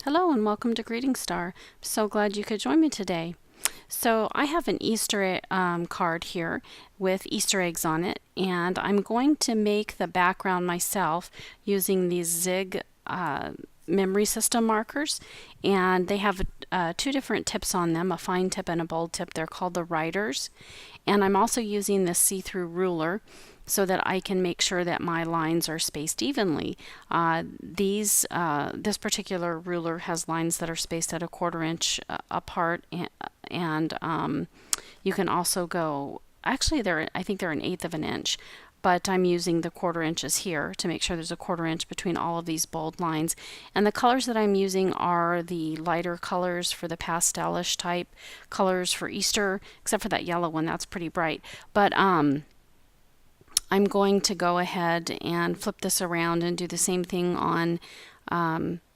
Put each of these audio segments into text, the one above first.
Hello and welcome to Greeting Star. I'm so glad you could join me today. So I have an Easter card here with Easter eggs on it, and I'm going to make the background myself using these Zig memory system markers, and they have two different tips on them, a fine tip and a bold tip. They're called the writers, and I'm also using this see-through ruler so that I can make sure that my lines are spaced evenly. This particular ruler has lines that are spaced at a 1/4 inch apart, and you can also go, actually I think they're 1/8 of an inch, but I'm using the 1/4 inches here to make sure there's a 1/4 inch between all of these bold lines. And the colors that I'm using are the lighter colors for the pastelish type colors for Easter, except for that yellow one, that's pretty bright. But I'm going to go ahead and flip this around and do the same thing on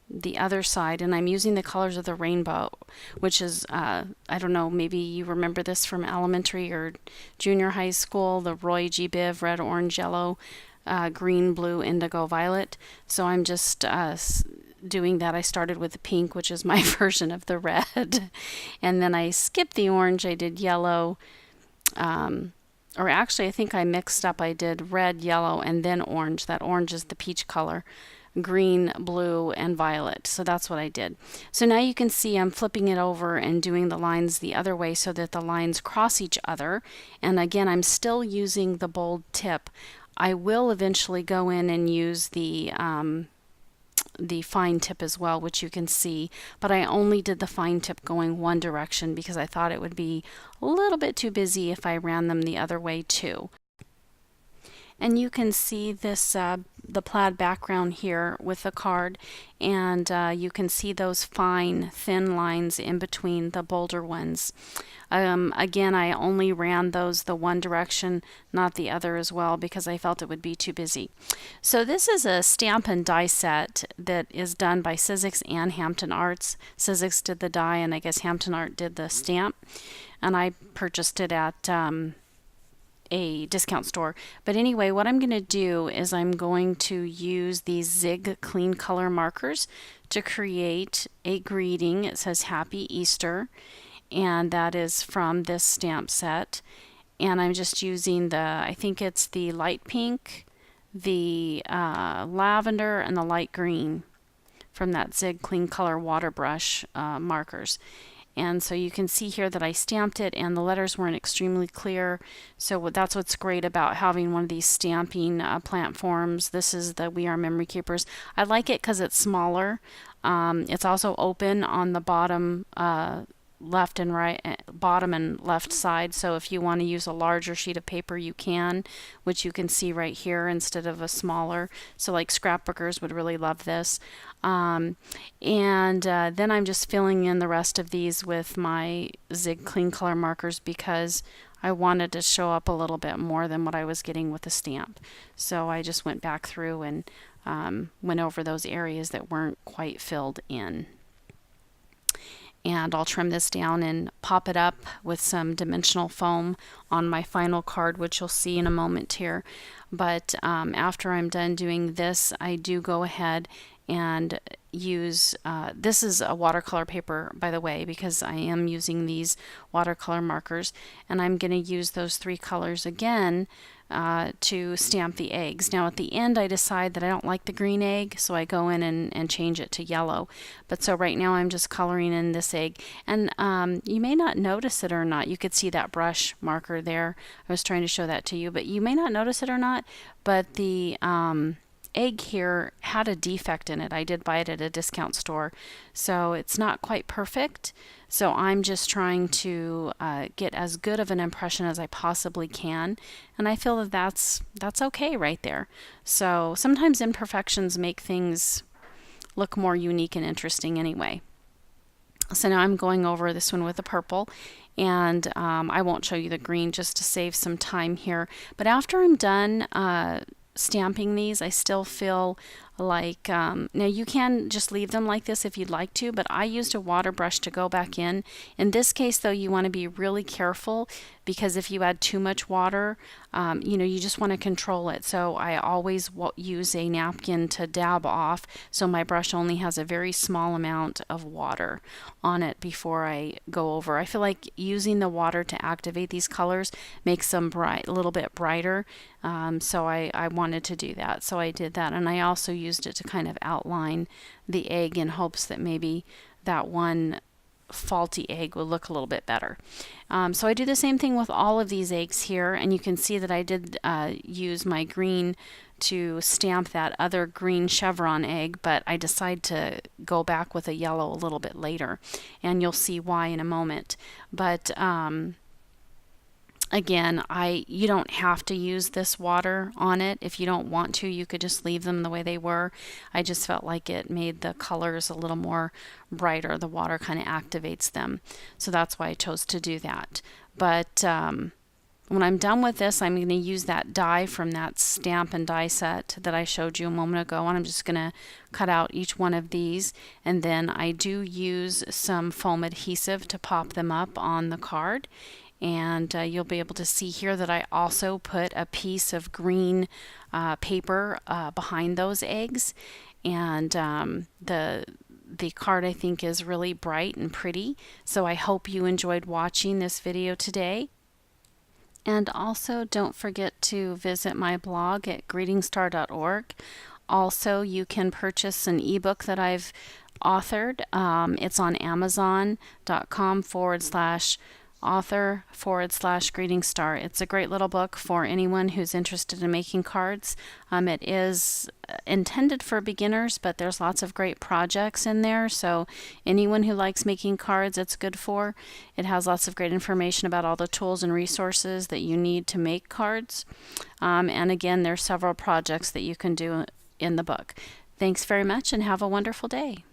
the other side, and I'm using the colors of the rainbow, which is, I don't know, maybe you remember this from elementary or junior high school, the Roy G. Biv, red, orange, yellow, green, blue, indigo, violet. So I'm just doing that. I started with the pink, which is my version of the red, and then I skipped the orange. I did yellow, or actually I think I mixed up. I did red, yellow, and then orange. That orange is the peach color. Green, blue, and violet. So that's what I did. So now you can see I'm flipping it over and doing the lines the other way so that the lines cross each other. And again, I'm still using the bold tip. I will eventually go in and use the fine tip as well, which you can see, but I only did the fine tip going one direction because I thought it would be a little bit too busy if I ran them the other way too. And you can see this the plaid background here with the card, and you can see those fine thin lines in between the bolder ones. Again, I only ran those the one direction, not the other as well, because I felt it would be too busy. So this is a stamp and die set that is done by Sizzix and Hampton Arts. Sizzix did the die, and I guess Hampton Art did the stamp, and I purchased it at a discount store. But anyway, what I'm going to do is I'm going to use these Zig clean color markers to create a greeting. It says Happy Easter, and that is from this stamp set. And I'm just using I think it's the light pink, the lavender, and the light green from that Zig clean color water brush markers. And so you can see here that I stamped it and the letters weren't extremely clear. So that's what's great about having one of these stamping plant forms. This is the We Are Memory Keepers. I like it because it's smaller. It's also open on the bottom left and right, bottom and left side. So if you want to use a larger sheet of paper, you can, which you can see right here instead of a smaller. So like scrapbookers would really love this. And then I'm just filling in the rest of these with my Zig clean color markers because I wanted to show up a little bit more than what I was getting with the stamp. So I just went back through and went over those areas that weren't quite filled in. And I'll trim this down and pop it up with some dimensional foam on my final card, which you'll see in a moment here. But after I'm done doing this, I do go ahead and use, this is a watercolor paper, by the way, because I am using these watercolor markers, and I'm going to use those three colors again to stamp the eggs. Now at the end I decide that I don't like the green egg, so I go in and change it to yellow. But so right now I'm just coloring in this egg, and you may not notice it or not. You could see that brush marker there. I was trying to show that to you, but you may not notice it or not, but the egg here had a defect in it. I did buy it at a discount store, so it's not quite perfect. So I'm just trying to get as good of an impression as I possibly can, and I feel that that's okay right there. So sometimes imperfections make things look more unique and interesting anyway. So now I'm going over this one with the purple, and I won't show you the green just to save some time here. But after I'm done stamping these, I still feel like now you can just leave them like this if you'd like to, but I used a water brush to go back in. In this case though, you want to be really careful, because if you add too much water, you just want to control it. So I always use a napkin to dab off, so my brush only has a very small amount of water on it before I go over. I feel like using the water to activate these colors makes them bright, a little bit brighter. So I wanted to do that, so I did that, and I also used it to kind of outline the egg in hopes that maybe that one faulty egg will look a little bit better. So I do the same thing with all of these eggs here, and you can see that I did use my green to stamp that other green chevron egg, but I decide to go back with a yellow a little bit later, and you'll see why in a moment. But again, you don't have to use this water on it. If you don't want to, you could just leave them the way they were. I just felt like it made the colors a little more brighter. The water kind of activates them. So that's why I chose to do that. But when I'm done with this, I'm going to use that die from that stamp and die set that I showed you a moment ago, and I'm just going to cut out each one of these, and then I do use some foam adhesive to pop them up on the card. And you'll be able to see here that I also put a piece of green paper behind those eggs, and the card I think is really bright and pretty. So I hope you enjoyed watching this video today. And also don't forget to visit my blog at greetingstar.org. Also, you can purchase an ebook that I've authored. It's on amazon.com/author/greetingstar. It's a great little book for anyone who's interested in making cards. It is intended for beginners, but there's lots of great projects in there, so anyone who likes making cards, it's good for. It has lots of great information about all the tools and resources that you need to make cards. And again, there's several projects that you can do in the book. Thanks very much and have a wonderful day.